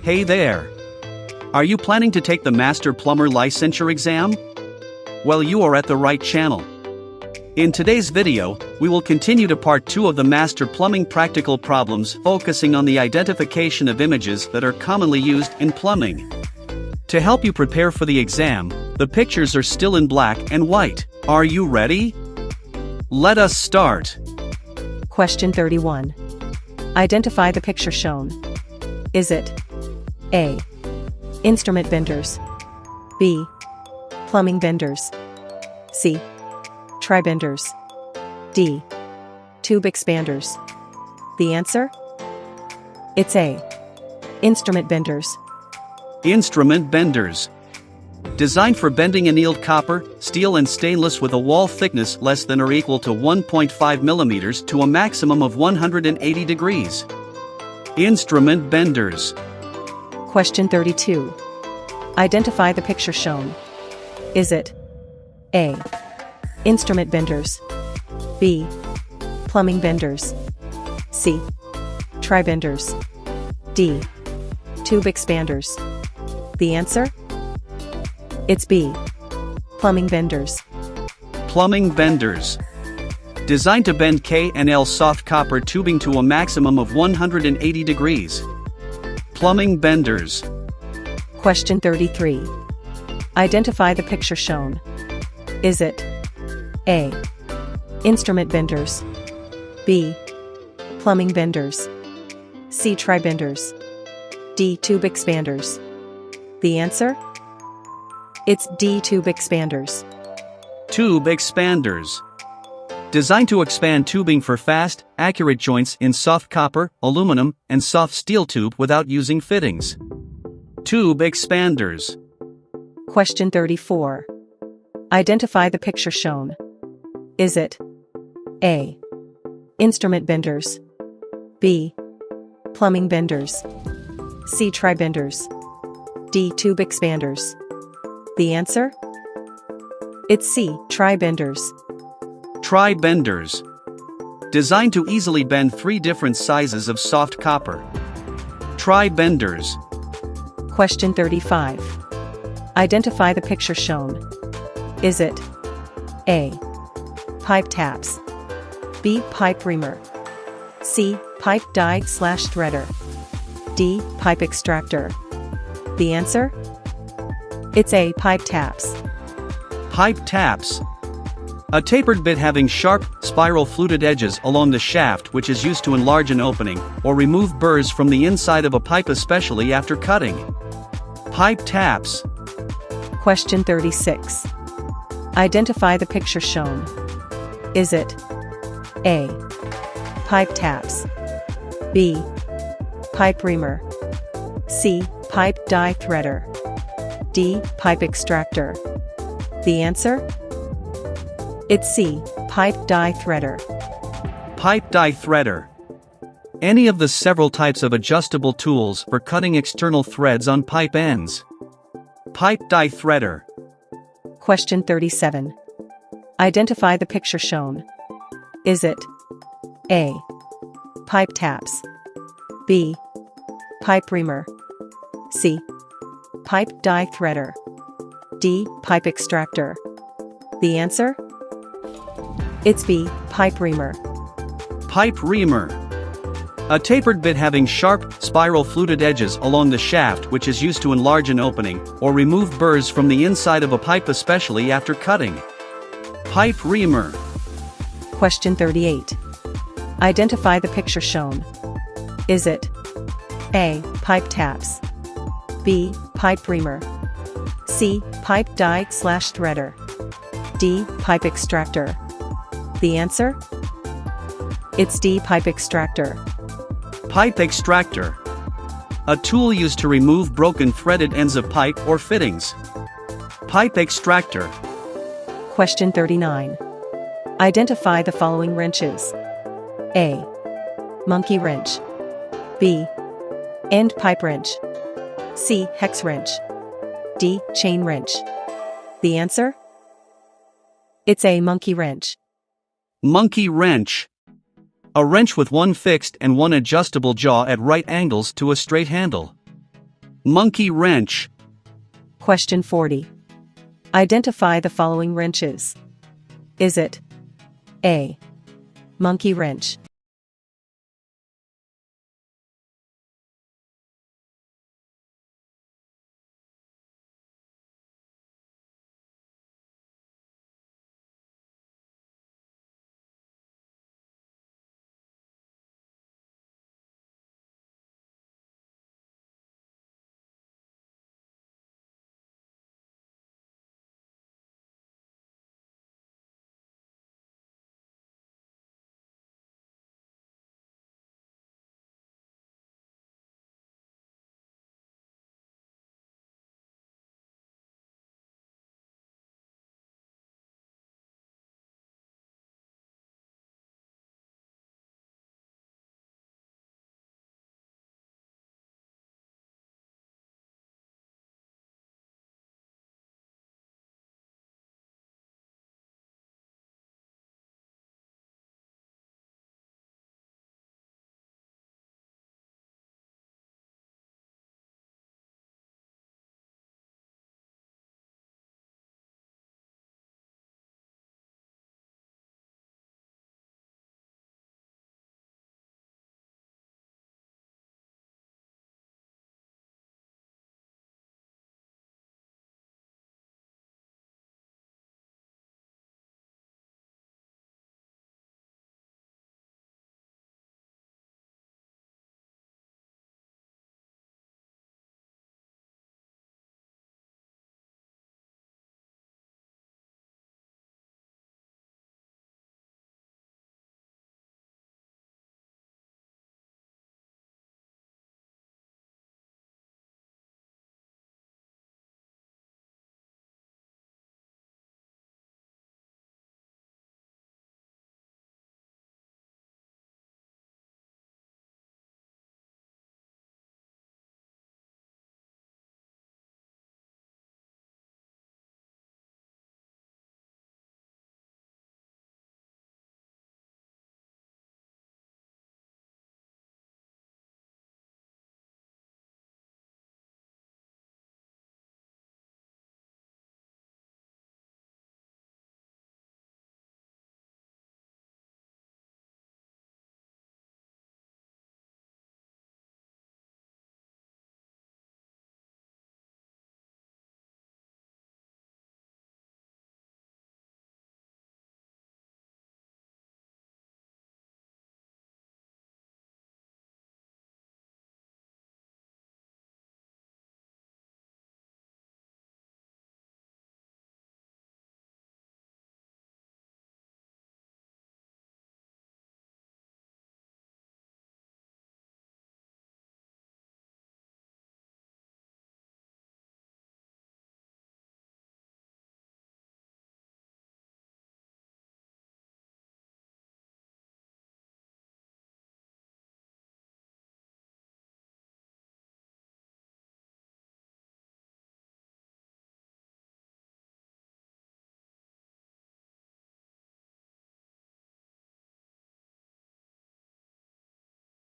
Hey there! Are you planning to take the Master Plumber Licensure exam? Well, you are at the right channel. In today's video, we will continue to part 2 of the Master Plumbing Practical Problems, focusing on the identification of images that are commonly used in plumbing. To help you prepare for the exam, the pictures are still in black and white. Are you ready? Let us start. Question 31. Identify the picture shown. Is it A. Instrument benders, B. Plumbing benders, C. Tri-benders, D. Tube expanders? The answer? It's A. Instrument benders. Instrument benders. Designed for bending annealed copper, steel and stainless with a wall thickness less than or equal to 1.5 millimeters to a maximum of 180 degrees. Instrument benders. Question 32. Identify the picture shown. Is it A. Instrument benders, B. Plumbing benders, C. Tri-benders, D. Tube expanders? The answer? It's B. Plumbing benders. Plumbing benders. Designed to bend K and L soft copper tubing to a maximum of 180 degrees. Plumbing benders. Question 33. Identify the picture shown. Is it A. Instrument benders, B. Plumbing benders, C. Tri-benders, D. Tube expanders? The answer? It's D. Tube expanders. Tube expanders. Designed to expand tubing for fast, accurate joints in soft copper, aluminum, and soft steel tube without using fittings. Tube expanders. Question 34. Identify the picture shown. Is it A. Instrument benders, B. Plumbing benders, C. Tri-benders, D. Tube expanders? The answer? It's C. Tri-benders. Tri-benders. Designed to easily bend 3 different sizes of soft copper. Tri-benders. Question 35. Identify the picture shown. Is it A. Pipe taps, B. Pipe reamer, C. Pipe die/threader, D. Pipe extractor? The answer? It's A. Pipe taps. Pipe taps. A tapered bit having sharp, spiral fluted edges along the shaft which is used to enlarge an opening or remove burrs from the inside of a pipe, especially after cutting. Pipe taps. Question 36. Identify the picture shown. Is it A. Pipe taps, B. Pipe reamer, C. Pipe die/threader, D. Pipe extractor? The answer? It's C. Pipe die/threader. Pipe die/threader. Any of the several types of adjustable tools for cutting external threads on pipe ends. Pipe die/threader. Question 37. Identify the picture shown. Is it A. Pipe taps, B. Pipe reamer, C. Pipe die/threader, D. Pipe extractor? The answer? It's B. Pipe reamer. Pipe reamer. A tapered bit having sharp, spiral fluted edges along the shaft which is used to enlarge an opening or remove burrs from the inside of a pipe, especially after cutting. Pipe reamer. Question 38. Identify the picture shown. Is it A. Pipe taps, B. Pipe reamer, C. Pipe die/threader, D. Pipe extractor? The answer? It's D. Pipe extractor. Pipe extractor. A tool used to remove broken threaded ends of pipe or fittings. Pipe extractor. Question 39. Identify the following wrenches. A. Monkey wrench, B. End pipe wrench, C. Hex wrench, D. Chain wrench? The answer? It's A. Monkey wrench. Monkey wrench. A wrench with one fixed and one adjustable jaw at right angles to a straight handle. Monkey wrench. Question 40. Identify the following wrenches. Is it A. Monkey wrench,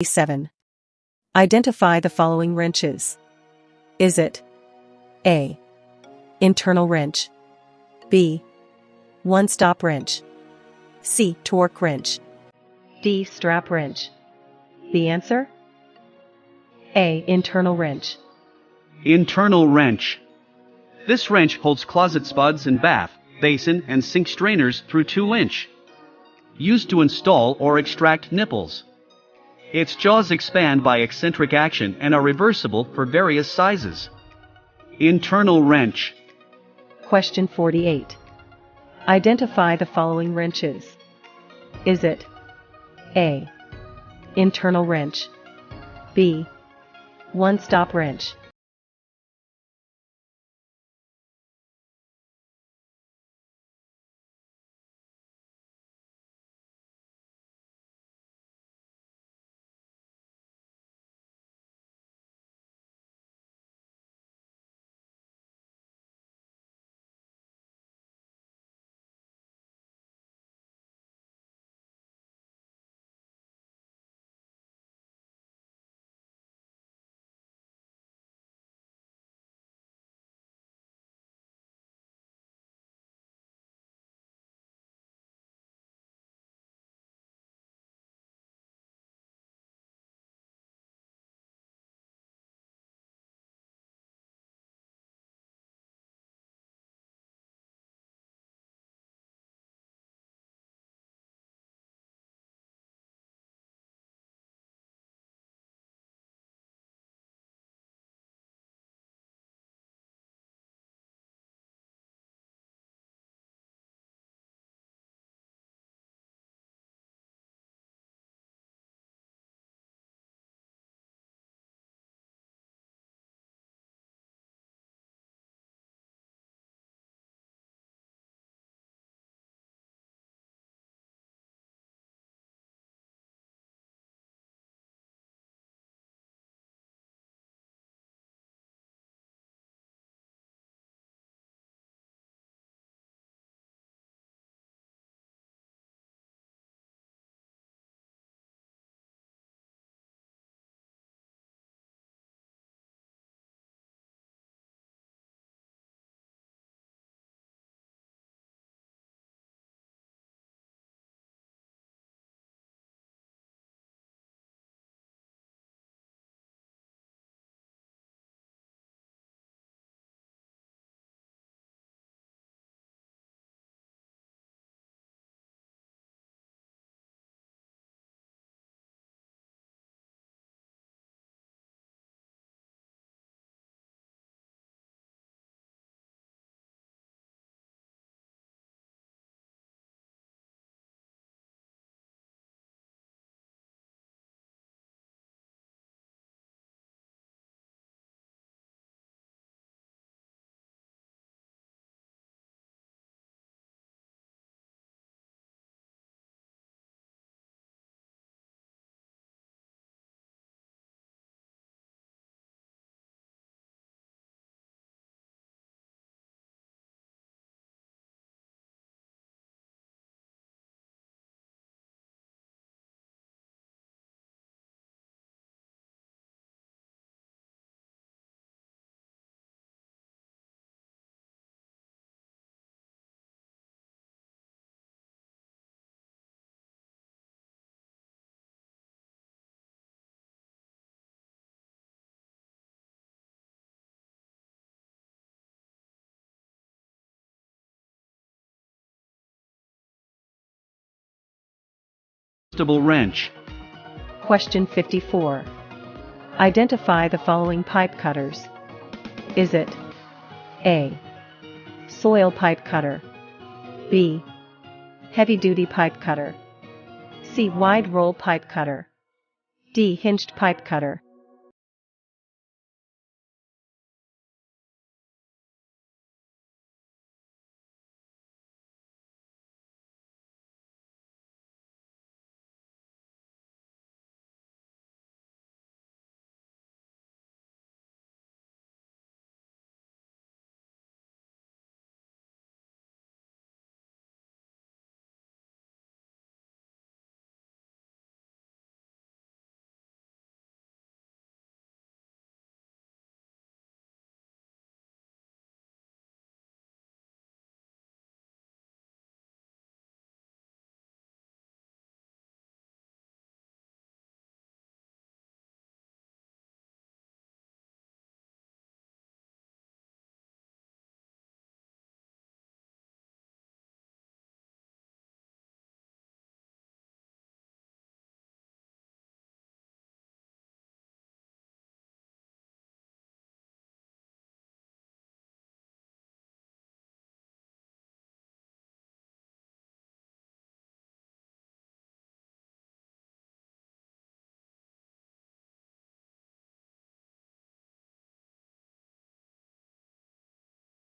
A7. Identify the following wrenches. Is it A. Internal wrench, B. One-stop wrench, C. Torque wrench, D. Strap wrench? The answer? A. Internal wrench. Internal wrench. This wrench holds closet spuds and bath, basin, and sink strainers through 2-inch. Used to install or extract nipples. Its jaws expand by eccentric action and are reversible for various sizes. Internal wrench. Question 48. Identify the following wrenches. Is it A. Internal wrench, B. One-stop wrench, adjustable wrench? Question 54. Identify the following pipe cutters. Is it A. Soil pipe cutter, B. Heavy-duty pipe cutter, C. Wide roll pipe cutter, D. Hinged pipe cutter?